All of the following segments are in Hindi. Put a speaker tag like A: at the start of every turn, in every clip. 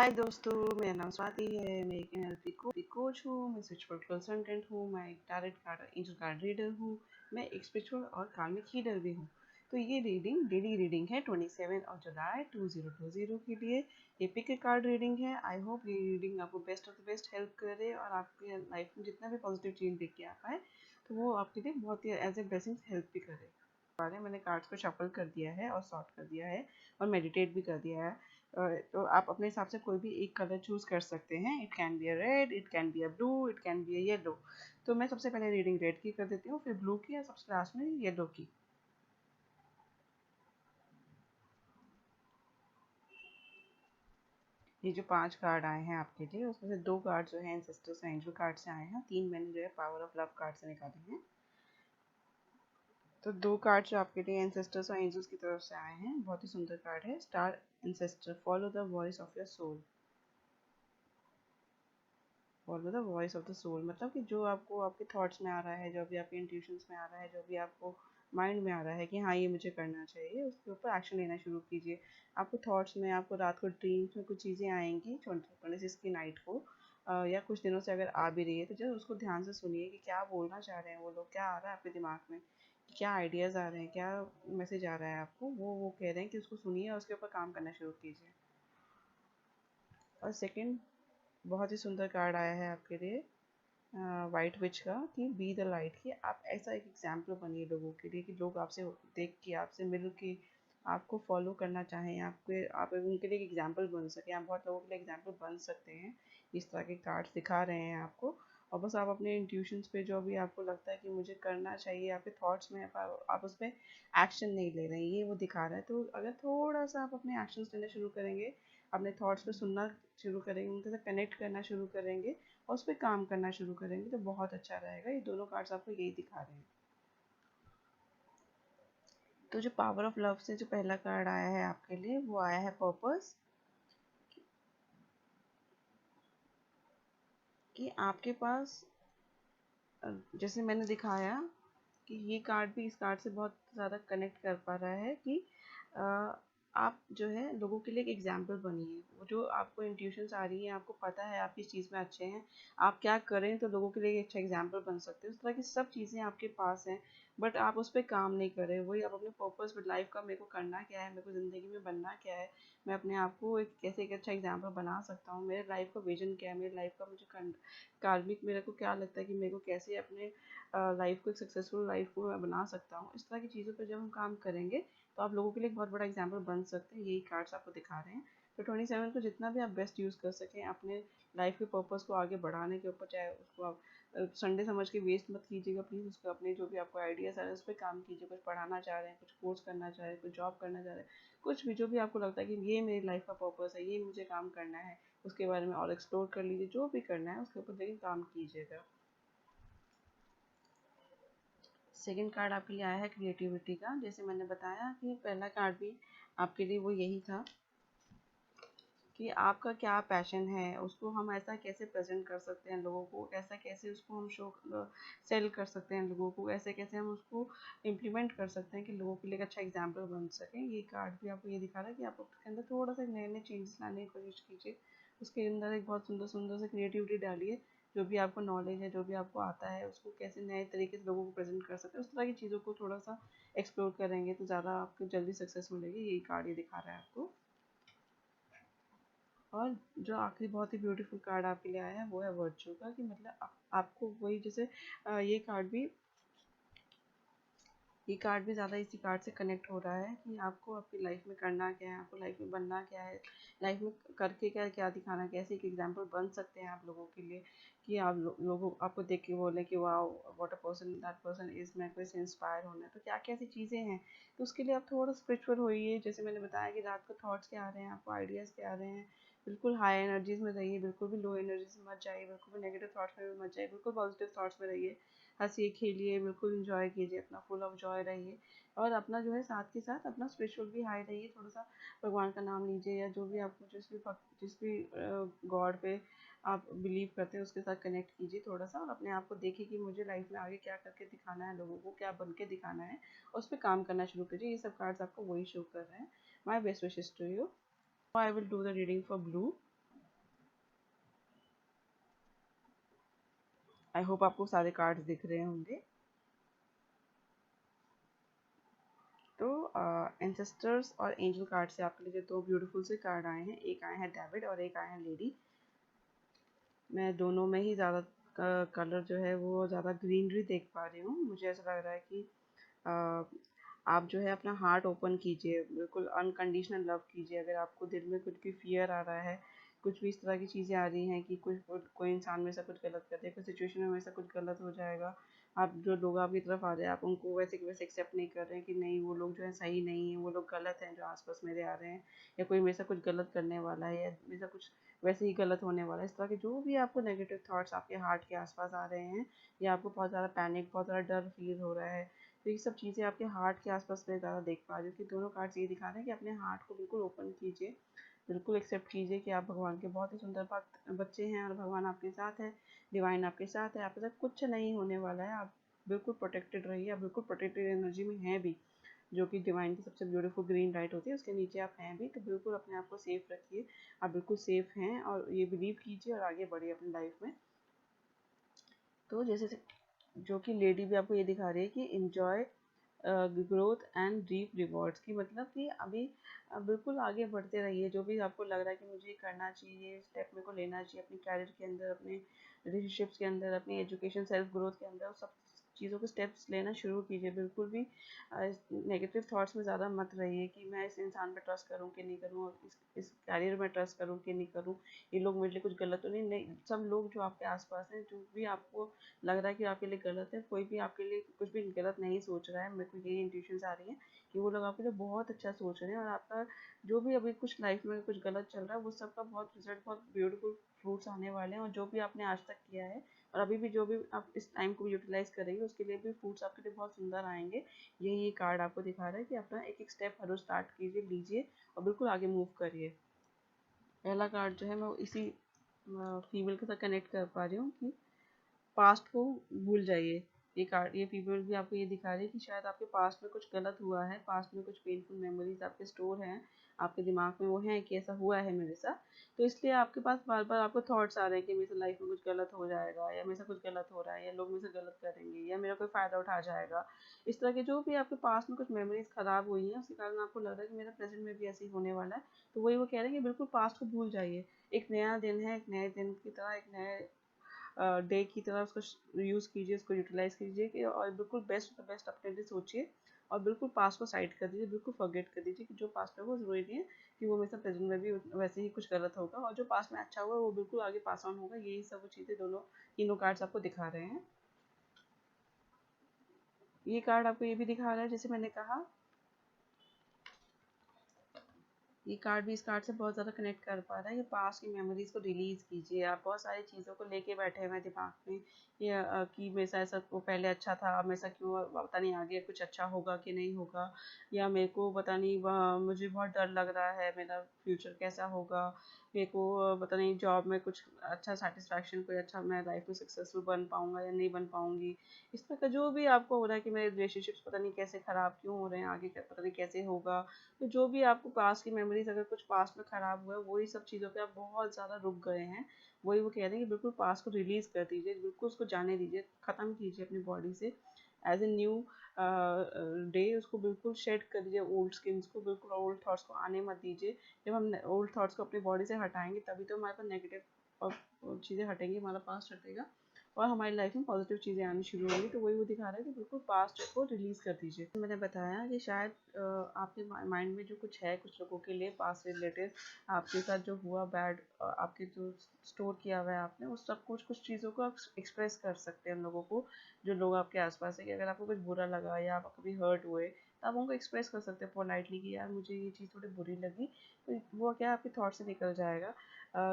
A: हाय दोस्तों, मेरा नाम स्वाति है। मैं एक एनएलपी कोच हूँ, मैं स्पिरिचुअल कंसल्टेंट हूँ, मैं एक tarot card angel card reader हूँ, मैं एक स्पिरिचुअल और कार्मिक हीलर भी हूँ। तो ये रीडिंग डेली रीडिंग है 27 जुलाई 2020 के लिए। ये पिक कार्ड रीडिंग है। आई होप ये रीडिंग आपको best of the best help करे और आपके लाइफ में जितना भी पॉजिटिव चेंज लेके आ पाए तो वो आपके लिए बहुत ही एज ए ब्लेसिंग हेल्प भी करे। मैंने कार्ड्स को शफल कर दिया है और सॉर्ट कर दिया है और मेडिटेट भी कर दिया है। तो आप अपने हिसाब से कोई भी एक कलर चूज कर सकते हैं। It can be a red, it can be a blue, it can be a yellow. तो मैं सबसे पहले रीडिंग रेड की कर देती हूँ, फिर ब्लू की और सबसे लास्ट में येलो की। ये जो 5 कार्ड आए हैं आपके लिए, उसमें से 2 कार्ड जो है एंसेस्टर्स एंजल कार्ड से आए हैं, 3 मैंने जो है पावर ऑफ लव कार्ड से निकाले हैं। तो 2 कार्ड जो आपके लिए एंसेस्टर्स और एंजल्स की तरफ से आए हैं, बहुत ही सुंदर कार्ड है। Star ancestor, follow the voice of your soul. Follow the voice of the soul मतलब कि जो आपको आपके थॉट्स में आ रहा है, जो भी आपके इंट्यूशंस में आ रहा है, जो भी आपको माइंड में आ रहा है कि हाँ ये मुझे करना चाहिए, उसके ऊपर एक्शन लेना शुरू कीजिए। आपको थॉट्स में, आपको रात को ड्रीम्स में कुछ चीज़ें आएंगी 26 की नाइट को, या कुछ दिनों से अगर आ भी रही है तो जब उसको ध्यान से सुनिए कि क्या बोलना चाह रहे हैं वो लोग, क्या आ रहा है आपके दिमाग में, क्या आइडियाज़ आ रहे हैं, क्या मैसेज आ रहा है आपको, वो कह रहे हैं कि उसको सुनिए और उसके ऊपर काम करना शुरू कीजिए। और सेकंड बहुत ही सुंदर कार्ड आया है आपके लिए वाइट विच का, कि बी द लाइट, कि आप ऐसा एक एग्जाम्पल बनिए लोगों के लिए कि लोग आपसे देख के, आपसे मिल के आपको फॉलो करना चाहें, आप उनके लिए एक एग्जाम्पल बन सके। आप बहुत लोगों के लिए एग्जाम्पल बन सकते हैं। इस तरह के कार्ड्स दिखा रहे हैं आपको। और बस आप अपने इंट्यूशंस पे जो भी आपको लगता है कि मुझे करना चाहिए, आपके थॉट्स में आप उस पर एक्शन नहीं ले रहे हैं, ये वो दिखा रहा है। तो अगर थोड़ा सा आप अपने एक्शंस लेना शुरू करेंगे, अपने थॉट्स पे सुनना शुरू करेंगे, उनके साथ कनेक्ट करना शुरू करेंगे और उस पर काम करना शुरू करेंगे तो बहुत अच्छा रहेगा। ये दोनों कार्ड्स आपको यही दिखा रहे हैं। तो जो पावर ऑफ लव से जो पहला कार्ड आया है आपके लिए, वो आया है पर्पस, कि आपके पास जैसे मैंने दिखाया कि ये कार्ड भी इस कार्ड से बहुत ज़्यादा कनेक्ट कर पा रहा है कि आप जो है लोगों के लिए एक एग्जाम्पल बनिए। वो जो आपको इंट्यूशंस आ रही हैं, आपको पता है आप किस चीज़ में अच्छे हैं, आप क्या करें तो लोगों के लिए एक अच्छा एग्जाम्पल बन सकते हैं। उस तरह की सब चीज़ें आपके पास हैं, बट आप उस पर काम नहीं कर रहे। वही आप अपने पर्पस विद लाइफ का, मेरे को करना क्या है, मेरे को ज़िंदगी में बनना क्या है, मैं अपने आप को एक कैसे एक अच्छा एग्जाम्पल बना सकता हूँ, मेरे लाइफ का विजन क्या है, मेरे लाइफ का मुझे कार्मिक, मेरे को क्या लगता है कि मेरे को कैसे अपने लाइफ को एक सक्सेसफुल लाइफ को मैं बना सकता हूँ। इस तरह की चीज़ों पर जब हम काम करेंगे तो आप लोगों के लिए एक बहुत बड़ा एग्जाम्पल बन सकते हैं। यही कार्ड्स आपको दिखा रहे हैं। तो 27 को जितना भी आप बेस्ट यूज़ कर सकें अपने लाइफ के पर्पस को आगे बढ़ाने के ऊपर, चाहे उसको आप संडे समझ के वेस्ट मत कीजिएगा प्लीज़। उसको अपने जो भी आपको आइडियाज़ आ रहे हैं उस पर काम कीजिए। कुछ पढ़ाना चाह रहे हैं, कुछ कोर्स करना चाह रहे हैं, कुछ जॉब करना चाह रहे हैं, कुछ भी जो भी आपको लगता है कि ये मेरी लाइफ का पर्पस है, ये मुझे काम करना है, उसके बारे में और एक्सप्लोर कर लीजिए। जो भी करना है उसके ऊपर लेकिन काम कीजिएगा। सेकंड कार्ड आपके लिए आया है क्रिएटिविटी का। जैसे मैंने बताया कि पहला कार्ड भी आपके लिए वो यही था कि आपका क्या पैशन है, उसको हम ऐसा कैसे प्रेजेंट कर सकते हैं लोगों को, ऐसा कैसे उसको हम शो सेल कर सकते हैं लोगों को, ऐसे कैसे हम उसको इम्प्लीमेंट कर सकते हैं कि लोगों के लिए एक अच्छा एग्जाम्पल बन सकें। ये कार्ड भी आपको ये दिखा रहा है कि आप उसके अंदर थोड़ा सा नए नए चेंजेस लाने की कोशिश कीजिए। उसके अंदर एक बहुत सुंदर सुंदर से क्रिएटिविटी डालिए। जो भी आपको नॉलेज है, जो भी आपको आता है, उसको कैसे नए तरीके से लोगों को प्रेजेंट कर सकते हैं, उस तरह की चीज़ों को थोड़ा सा एक्सप्लोर करेंगे तो ज़्यादा आपको जल्दी सक्सेस मिलेगी। यही कार्ड ये दिखा रहा है आपको। और जो आखिरी बहुत ही ब्यूटीफुल कार्ड आपके लिए आया है वो है वर्च्यू का, कि मतलब आपको वही जैसे ये कार्ड भी ज़्यादा इसी कार्ड से कनेक्ट हो रहा है कि आपको आपकी लाइफ में करना क्या है, आपको लाइफ में बनना क्या है, लाइफ में करके क्या क्या दिखाना, कैसे एक एग्जाम्पल बन सकते हैं आप लोगों के लिए, कि आप लोगों आपको देख के बोले कि वाह what a person that person is, मैं कोई से इंस्पायर होना है। तो क्या क्या ऐसी चीज़ें हैं, तो उसके लिए आप थोड़ा स्पिरिचुअल होइए। जैसे मैंने बताया कि रात को थॉट्स क्या आ रहे हैं, आपको आइडियाज़ क्या आ रहे हैं, बिल्कुल हाई एनर्जीज में रहिए, बिल्कुल भी लो एनर्जीज में मत जाइए, बिल्कुल भी नेगेटिव थॉट्स में भी मत जाइए, बिल्कुल पॉजिटिव थॉट्स में रहिए। हंसिए खेलिए, बिल्कुल इंजॉय कीजिए, अपना फुल ऑफ जॉय रहिए। और अपना जो है साथ के साथ अपना स्पिरिचुअल भी हाई रहिए। थोड़ा सा भगवान का नाम लीजिए, या जो भी आपको जिस भी गॉड पे आप बिलीव करते हैं उसके साथ कनेक्ट कीजिए थोड़ा सा, और अपने आप को देखिए कि मुझे लाइफ में आगे क्या करके दिखाना है, लोगों को क्या बन के दिखाना है, और उस पर काम करना शुरू कीजिए। ये सब कार्ड्स आपको वही शो कर रहे हैं। My best wishes to you. I will do the reading for blue. I hope आपको सारे कार्ड्स दिख रहे होंगे। तो एंसेस्टर्स और एंजल कार्ड से आपके लिए दो ब्यूटीफुल से कार्ड आए हैं, एक आए हैं डेविड और एक आए हैं लेडी। मैं दोनों में ही ज़्यादा कलर जो है वो ज़्यादा ग्रीनरी देख पा रही हूँ। मुझे ऐसा लग रहा है कि आप जो है अपना हार्ट ओपन कीजिए, बिल्कुल अनकंडीशनल लव कीजिए। अगर आपको दिल में कुछ भी फियर आ रहा है, कुछ भी इस तरह की चीज़ें आ रही हैं कि कोई इंसान में से कुछ गलत कर दे, कोई सिचुएशन में से कुछ गलत हो जाएगा, आप जो लोग आपकी तरफ आ रहे हैं आप उनको वैसे के वैसे एक्सेप्ट नहीं कर रहे हैं कि नहीं वो लोग जो है सही नहीं है, वो लोग गलत हैं जो आसपास मेरे आ रहे हैं, या कोई मेरे से कुछ गलत करने वाला है, या मेरे से कुछ वैसे ही गलत होने वाला है। इस तरह के जो भी आपको नेगेटिव थॉट्स आपके हार्ट के आसपास आ रहे हैं, या आपको बहुत ज़्यादा पैनिक, बहुत ज़्यादा डर फील हो रहा है, तो ये सब चीज़ें आपके हार्ट के आसपास मैं ज़्यादा देख पा रही हूँ कि दोनों कार्ड्स ये दिखा रहे हैं कि अपने हार्ट को बिल्कुल ओपन कीजिए, बिल्कुल एक्सेप्ट कीजिए कि आप भगवान के बहुत ही सुंदर बच्चे हैं और भगवान आपके साथ है, डिवाइन आपके साथ है, आपके साथ कुछ नहीं होने वाला है। आप बिल्कुल प्रोटेक्टेड रहिए, आप बिल्कुल प्रोटेक्टेड एनर्जी में हैं भी, जो कि डिवाइन की सबसे ब्यूटीफुल ग्रीन लाइट होती है उसके नीचे आप हैं भी, तो बिल्कुल अपने आप को सेफ रखिए। आप बिल्कुल सेफ हैं और ये बिलीव कीजिए और आगे बढ़िए अपनी लाइफ में। तो जैसे जो कि लेडी भी आपको ये दिखा रही है कि enjoy growth and deep rewards, की मतलब कि अभी बिल्कुल आगे बढ़ते रहिए। जो भी आपको लग रहा है कि मुझे करना चाहिए, स्टेप मेरे को लेना चाहिए अपनी कैरियर के अंदर, अपने रिलेशनशिप्स के अंदर, अपनी एजुकेशन सेल्फ ग्रोथ के अंदर, सब चीज़ों के स्टेप्स लेना शुरू कीजिए। बिल्कुल भी नेगेटिव थॉट्स में ज़्यादा मत रहिए कि मैं इस इंसान पर ट्रस्ट करूँ कि नहीं करूँ, और इस कैरियर में ट्रस्ट करूँ कि नहीं करूँ, ये लोग मेरे लिए कुछ गलत तो नहीं। सब लोग जो आपके आसपास हैं, जो भी आपको लग रहा है कि आपके लिए गलत है, कोई भी आपके लिए कुछ भी गलत नहीं सोच रहा है। मेरे को यही इंट्यूशंस आ रही हैं कि वो लोग आपके लिए बहुत अच्छा सोच रहे हैं, और आपका जो भी अभी कुछ लाइफ में कुछ गलत चल रहा है वो सबका बहुत रिजल्ट, बहुत ब्यूटीफुल फ्रूट्स आने वाले हैं। और जो भी आपने आज तक किया है और अभी भी जो भी आप इस टाइम को यूटिलाइज करेंगे उसके लिए भी फ्रूट्स आपके लिए बहुत सुंदर आएंगे। यही ये कार्ड आपको दिखा रहा है कि अपना एक एक स्टेप हर रोज स्टार्ट कीजिए, लीजिए और बिल्कुल आगे मूव करिए। पहला कार्ड जो है मैं इसी फीमेल के साथ कनेक्ट कर पा रही हूँ कि पास्ट को भूल जाइए। ये फीमेल भी आपको ये दिखा रही है कि शायद आपके पास्ट में कुछ गलत हुआ है, पास्ट में कुछ पेनफुल मेमोरीज आपके स्टोर हैं, आपके दिमाग में वो हैं कि ऐसा हुआ है मेरे साथ, तो इसलिए आपके पास बार बार आपको थॉट्स आ रहे हैं कि मेरे लाइफ में कुछ गलत हो जाएगा, या मेरे से कुछ गलत हो रहा है, या लोग मेरे से गलत करेंगे, या मेरा कोई फ़ायदा उठा जाएगा। इस तरह के जो भी आपके पास में कुछ मेमोरीज ख़राब हुई हैं उसके कारण आपको लग रहा है कि मेरा प्रेजेंट में भी ऐसे ही होने वाला है। तो वही वो कह रहे हैं कि बिल्कुल पास्ट को भूल जाइए। एक नया दिन है, एक नए दिन की तरह, एक नए डे की तरह उसको यूज़ कीजिए, उसको यूटिलाइज कीजिए कि और बिल्कुल बेस्ट अपने लिए सोचिए, और बिल्कुल पास्ट को साइड कर दीजिए, बिल्कुल फॉरगेट कर दीजिए कि जो पास्ट में वो ज़रूरी नहीं है कि वो मेरे साथ प्रेजेंट में भी वैसे ही कुछ गलत होगा, और जो पास्ट में अच्छा हुआ वो बिल्कुल आगे पास ऑन होगा। यही सब वो चीज़ें दोनों तीनों कार्ड्स आपको दिखा रहे हैं। ये कार्ड आपको ये भी दिखा रहा है, जैसे मैंने कहा, ये कार्ड भी इस कार्ड से बहुत ज़्यादा कनेक्ट कर पा रहा है। ये पास्ट की मेमोरीज को रिलीज़ कीजिए। आप बहुत सारी चीज़ों को लेके बैठे हुए हैं दिमाग में, ये कि मेरे साथ ऐसा वो पहले अच्छा था, अब मेरे साथ क्यों पता नहीं आगे कुछ अच्छा होगा कि नहीं होगा, या मेरे को पता नहीं मुझे बहुत डर लग रहा है मेरा फ्यूचर कैसा होगा, मेरे को पता नहीं जॉब में कुछ अच्छा सेटिस्फैक्शन, कोई अच्छा मैं लाइफ में सक्सेसफुल बन पाऊँगा या नहीं बन पाऊँगी। इस तरह का जो भी आपको हो रहा है कि मेरे रिलेशनशिप्स पता नहीं कैसे ख़राब क्यों हो रहे हैं, आगे पता नहीं कैसे होगा। तो जो भी आपको पास्ट की मेमोरीज अगर कुछ पास्ट में ख़राब हुआ है, वही सब चीज़ों पे आप बहुत ज़्यादा रुक गए हैं। वही वो कह रहे हैं कि बिल्कुल पास्ट को रिलीज़ कर दीजिए, बिल्कुल उसको जाने दीजिए, ख़त्म कीजिए अपनी बॉडी से, एज ए न्यू डे उसको बिल्कुल शेड कर दीजिए, ओल्ड स्किन्स को, बिल्कुल ओल्ड थॉट्स को आने मत दीजिए। जब हम ओल्ड थॉट्स को अपनी बॉडी से हटाएंगे तभी तो हमारे पास नेगेटिव और चीज़ें हटेंगी, हमारा पास्ट हटेगा और हमारी लाइफ में पॉजिटिव चीज़ें आनी शुरू होंगी। तो वही वो दिखा रहा है कि बिल्कुल पास्ट को रिलीज़ कर दीजिए। मैंने बताया कि शायद आपके माइंड में जो कुछ है कुछ लोगों के लिए पास्ट रिलेटेड, आपके साथ जो हुआ बैड, आपके जो स्टोर किया हुआ है आपने, उस सब कुछ चीज़ों को आप एक्सप्रेस कर सकते हैं लोगों को, जो लोग आपके आसपास है। कि अगर आपको कुछ बुरा लगा या आप कभी हर्ट हुए तो आप उनको एक्सप्रेस कर सकते हैं पोलाइटली कि यार मुझे ये चीज़ थोड़ी बुरी लगी, तो वो क्या आपके थॉट से निकल जाएगा।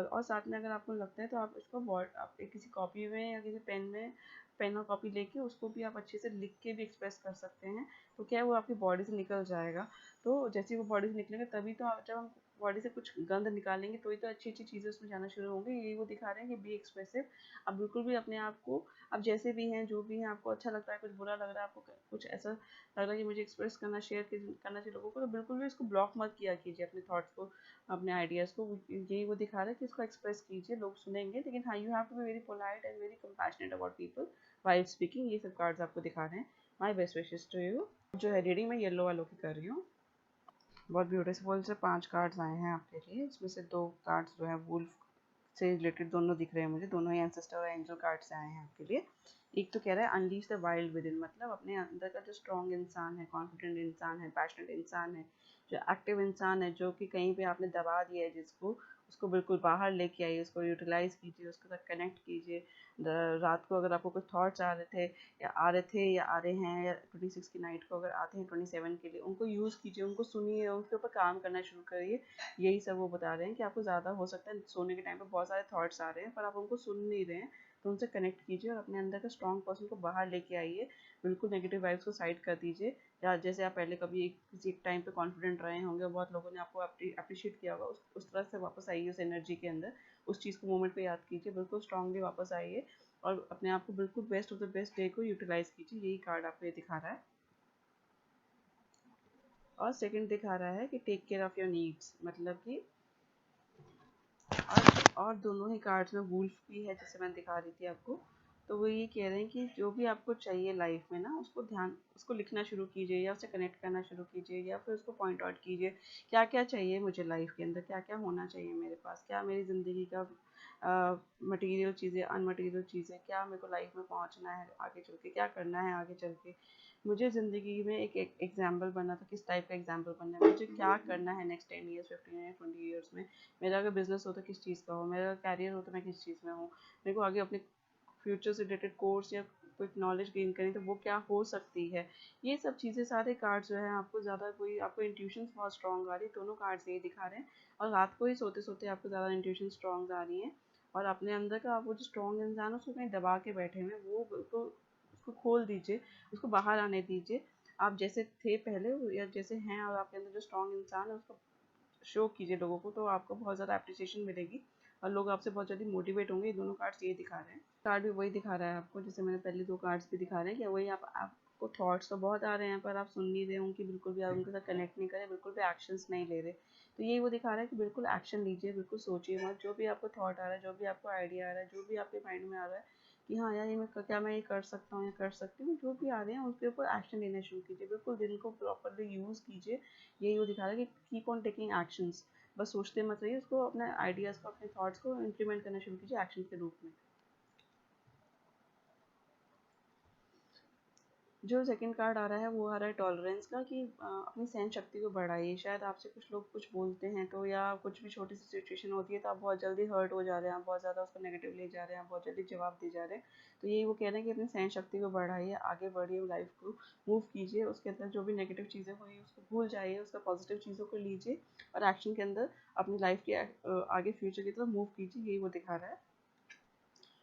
A: और साथ में अगर आपको लगता है तो आप इसको आप किसी कॉपी में या किसी पेन में, पेन और कॉपी लेके उसको भी आप अच्छे से लिख के भी एक्सप्रेस कर सकते हैं। तो क्या है वो आपकी बॉडी से निकल जाएगा। तो जैसे ही वो बॉडी से निकलेगा तभी तो आप, जब हम बॉडी से कुछ गंद निकालेंगे तो ही तो अच्छी अच्छी चीज़ें उसमें जाना शुरू होंगी। यही वो दिखा रहे हैं कि बी एक्सप्रेसिव। आप बिल्कुल भी अपने आप को, आप जैसे भी हैं, जो भी हैं, आपको अच्छा लगता है, कुछ बुरा लग रहा है, आपको कुछ ऐसा लग रहा है कि मुझे एक्सप्रेस करना, शेयर करना चाहिए लोगों को, तो बिल्कुल भी इसको ब्लॉक मत किया कीजिए अपने थॉट्स को, अपने आइडियाज़ को। यही वो दिखा रहा है कि इसको एक्सप्रेस कीजिए, लोग सुनेंगे, लेकिन हाँ, you have to be very polite and very compassionate about people while speaking. ये सब कार्ड्स आपको दिखा रहे हैं। My best wishes to you. जो है रीडिंग मैं येलो वालों की कर रही हूँ। बहुत ब्यूटीफुल से 5 कार्ड्स आए हैं आपके लिए। इसमें से 2 कार्ड्स जो है वुल्फ से रिलेटेड दोनों दिख रहे हैं मुझे, दोनों ही एंसेस्टर और एंजल कार्ड से आए हैं आपके लिए। एक तो कह रहा है unleash the wild with in, मतलब अपने अंदर का जो स्ट्रॉन्ग इंसान है, कॉन्फिडेंट इंसान है, पैशनेट इंसान है, जो एक्टिव इंसान है, जो कि कहीं पे आपने दबा दिया है जिसको, उसको बिल्कुल बाहर लेके आइए, उसको यूटिलाइज कीजिए, उसके साथ कनेक्ट कीजिए। रात को अगर आपको कुछ थॉट्स आ रहे थे या आ रहे हैं, या 26 की नाइट को अगर आते हैं 27 के लिए, उनको यूज़ कीजिए, उनको सुनिए, उनके ऊपर काम करना शुरू करिए। यही सब वो बता रहे हैं कि आपको ज़्यादा हो सकता है सोने के टाइम पे बहुत सारे थॉट्स आ रहे हैं पर आप उनको सुन नहीं रहे हैं, तो उनसे कनेक्ट कीजिए और अपने अंदर का स्ट्रॉन्ग पर्सन को बाहर लेके आइए। बिल्कुल नेगेटिव वाइब्स को साइड कर दीजिए। या जैसे आप पहले कभी किसी एक टाइम पे कॉन्फिडेंट रहे होंगे, बहुत लोगों ने आपको अप्रिशिएट किया होगा, उस तरह से वापस आइए उस एनर्जी के अंदर। उस चीज़ को मोमेंट पे याद कीजिए, बिल्कुल स्ट्रांगली वापस आइए और अपने आप को बिल्कुल best of the best day को यूटिलाइज कीजिए। यही कार्ड आपको ये दिखा रहा है। और सेकंड दिखा रहा है कि take care of your needs, मतलब कि और दोनों ही कार्ड्स में वुल्फ भी है जैसे मैं दिखा रही थी आपको। तो वो ये कह रहे हैं कि जो भी आपको चाहिए लाइफ में ना, उसको लिखना शुरू कीजिए, या उससे कनेक्ट करना शुरू कीजिए, या फिर उसको पॉइंट आउट कीजिए। क्या क्या चाहिए मुझे लाइफ के अंदर, क्या क्या होना चाहिए मेरे पास, क्या मेरी ज़िंदगी का मटेरियल चीज़ें, अनमटेरियल चीज़ें, क्या मेरे को लाइफ में पहुंचना है आगे चल के, क्या करना है आगे चल के। मुझे ज़िंदगी में एक एग्जाम्पल बनना था, किस टाइप का एग्जाम्पल बनना है, मुझे क्या करना है नेक्स्ट 10 ईयर्स, 15 ईयर्स, 20 ईयर्स में। मेरा अगर बिजनेस हो तो किस चीज़ का हो, मेरा कैरियर हो तो मैं किस चीज़ में हूँ, मेरे को आगे अपने फ्यूचर से रिलेटेड कोर्स या कोई नॉलेज गेन करें तो वो क्या हो सकती है। ये सब चीज़ें, सारे कार्ड्स जो है आपको ज़्यादा, कोई आपको इंट्यूशंस बहुत स्ट्रॉन्ग आ रही है, दोनों कार्ड्स ये दिखा रहे हैं। और रात को ही सोते सोते आपको ज़्यादा इंट्यूशन स्ट्रॉन्ग आ रही हैं, और अपने अंदर का आप वो जो स्ट्रॉन्ग इंसान है उसको कहीं दबा के बैठे हुए हैं, वो बिल्कुल उसको खोल दीजिए, उसको बाहर आने दीजिए। आप जैसे थे पहले या जैसे हैं, और आपके अंदर जो स्ट्रॉन्ग इंसान है उसको शो कीजिए लोगों को, तो आपको बहुत ज़्यादा अप्रिसिएशन मिलेगी और लोग आपसे बहुत जल्दी मोटिवेट होंगे। ये दोनों कार्ड्स ये दिखा रहे हैं। कार्ड भी वही दिखा रहा है आपको, जैसे मैंने पहले 2 कार्ड्स भी दिखा रहे हैं कि वही आपको थॉट्स तो बहुत आ रहे हैं पर आप सुन नहीं रहे, उनकी बिल्कुल भी आप उनके साथ कनेक्ट नहीं करें, बिल्कुल भी एक्शंस नहीं ले रहे। तो यही वो दिखा रहा है कि बिल्कुल एक्शन लीजिए, बिल्कुल सोचिए मत। जो भी आपको थॉट आ रहा है, जो भी आपको आइडिया आ रहा है, जो भी आपके माइंड में आ रहा है कि हाँ यार, मैं ये कर सकता हूँ या कर सकती हूँ, जो भी आ रहे हैं उसके ऊपर एक्शन लेना शुरू कीजिए। बिल्कुल दिन को प्रॉपरली यूज़ कीजिए। यही वो दिखा रहा है कि कीप ऑन टेकिंग एक्शंस। बस सोचते मत रहिए, उसको अपने आइडियाज़ को, अपने थॉट्स को इम्प्लीमेंट करना शुरू कीजिए एक्शन के रूप में। जो सेकंड कार्ड आ रहा है वो आ रहा है टॉलरेंस का, कि अपनी सहन शक्ति को बढ़ाइए। शायद आपसे कुछ लोग कुछ बोलते हैं तो, या कुछ भी छोटी सी सिचुएशन होती है तो आप बहुत जल्दी हर्ट हो जा रहे हैं, आप बहुत ज़्यादा उसको नेगेटिव ले जा रहे हैं, आप बहुत जल्दी जवाब दे जा रहे हैं। तो यही वो कह रहे हैं कि अपनी सहन शक्ति को बढ़ाइए, आगे बढ़िए, लाइफ को मूव कीजिए, उसके अंदर जो भी नेगेटिव चीज़ें हुई उसको भूल जाइए, उसका पॉजिटिव चीज़ों को लीजिए और एक्शन के अंदर अपनी लाइफ के आगे फ्यूचर की तरफ मूव कीजिए। यही वो दिखा रहा है।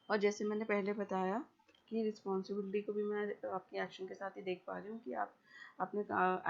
A: और जैसे मैंने पहले बताया कि रिस्पॉन्सिबिलिटी को भी मैं आपके एक्शन के साथ ही देख पा रही हूँ कि आप अपने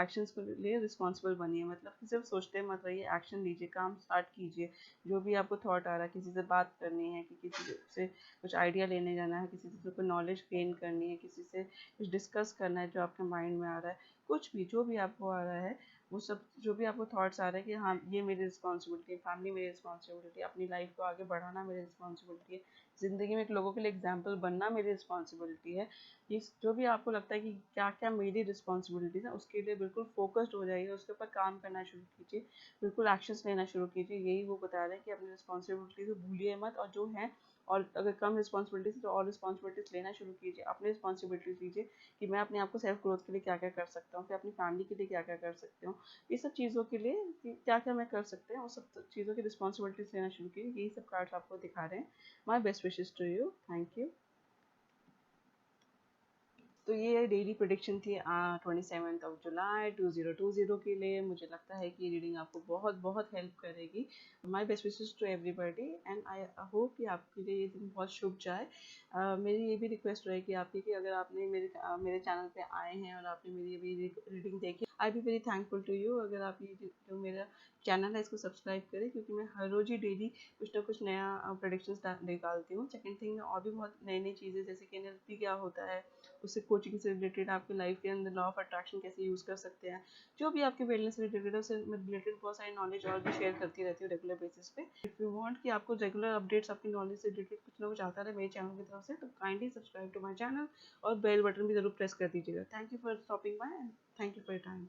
A: एक्शंस को लिए रिस्पॉन्सिबल बनिए, मतलब कि सिर्फ सोचते मत रहिए, एक्शन लीजिए, काम स्टार्ट कीजिए। जो भी आपको थॉट आ रहा है, किसी से बात करनी है, कि किसी से कुछ आइडिया लेने जाना है, किसी से कोई नॉलेज गेन करनी है, किसी से कुछ डिस्कस करना है जो आपके माइंड में आ रहा है, कुछ भी जो भी आपको आ रहा है, वो सब जो भी आपको थॉट्स आ रहे हैं कि हाँ ये मेरी रिस्पॉन्सिबिलिटी है, फैमिली मेरी रिस्पॉन्सिबिलिटी है, अपनी लाइफ को आगे बढ़ाना मेरी रिस्पॉन्सिबिलिटी है, ज़िंदगी में एक लोगों के लिए एग्जाम्पल बनना मेरी रिस्पॉन्सिबिलिटी है। ये जो भी आपको लगता है कि क्या क्या मेरी रिस्पॉन्सिबिलिटीज़ है, उसके लिए बिल्कुल फोकस्ड हो जाइए, उसके ऊपर काम करना शुरू कीजिए, बिल्कुल एक्शंस लेना शुरू कीजिए। यही वो बता रहे हैं कि अपनी रिस्पॉन्सिबिलिटी को भूलिए मत, और जो है, और अगर कम रिस्पॉन्सिबिलिटीज तो और रिस्पॉन्सिबिलिटीज लेना शुरू कीजिए, अपनी रिस्पॉन्सिबिलिटीज लीजिए कि मैं अपने आप को सेल्फ ग्रोथ के लिए क्या क्या कर सकता हूँ, फिर अपनी फैमिली के लिए क्या क्या कर सकती हूँ, ये सब चीज़ों के लिए क्या क्या मैं कर सकते हैं, वो सब चीज़ों की रिस्पॉन्सिबिलिटीज लेना शुरू कीजिए। यही सब कार्ड्स आपको दिखा रहे हैं। My best wishes to you. Thank you. तो ये डेली प्रोडिक्शन थी 27 जुलाई 2020 के लिए। मुझे लगता है कि ये रीडिंग आपको बहुत बहुत हेल्प करेगी। My best wishes to everybody and I hope कि आपके लिए ये दिन बहुत शुभ जाए। मेरी ये भी रिक्वेस्ट रहेगी आपकी कि अगर आपने मेरे चैनल पे आए हैं और आपने मेरी अभी रीडिंग देखी, I be very thankful to you अगर आप ये जो मेरा चैनल है इसको सब्सक्राइब करें, क्योंकि मैं हर रोज़ ही डेली कुछ ना कुछ नया प्रोडिक्शंस निकालती हूँ। सेकंड थिंग, और भी बहुत नई नई चीज़ें, जैसे कि एनएलपी क्या होता है, उससे कोचिंग से रिलेटेड आपकी लाइफ के अंदर लॉ ऑफ अट्रैक्शन कैसे यूज़ कर सकते हैं, जो भी आपके वेलनेस से रिलेटेड है उससे रिलेटेड बहुत सारी नॉलेज और भी शेयर करती रहती हूँ रेगुलर बेसिस पे। इफ़ यू वांट कि आपको रेगुलर अपडेट्स आपकी नॉलेज से रिलेटेड कुछ ना कुछ आता रहे मेरे चैनल की तरफ से, तो kindly subscribe to my channel और बेल बटन भी जरूर प्रेस कर दीजिएगा। Thank you for stopping by and thank you for your time.